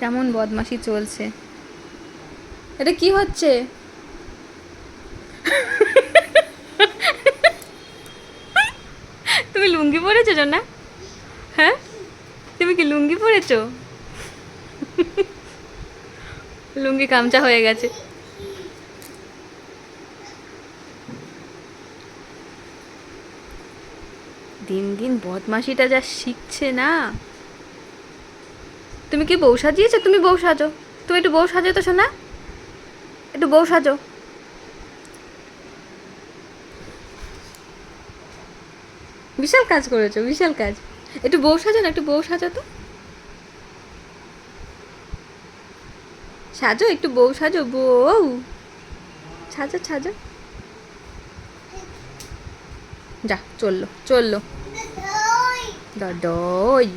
কেমন বদমাশি চলছে। এটা কি হচ্ছে? তুমি লুঙ্গি পরেছো না? হ্যাঁ, তুমি কি লুঙ্গি পরেছো? লুঙ্গি গামছা হয়ে গেছে। দিন দিন বদমাশিটা যা শিখছে না। তুমি কি বউ সাজিয়েছো? তুমি বউ সাজো, তুমি একটু বউ সাজো তো শোনা, একটু বউ সাজো। বিশাল কাজ করেছো, বিশাল কাজ। একটু বউ সাজো না, একটু বউ সাজো তো, সাজো একটু বউ সাজো, বউ সাজো সাজো। যা চললো চললো, দই।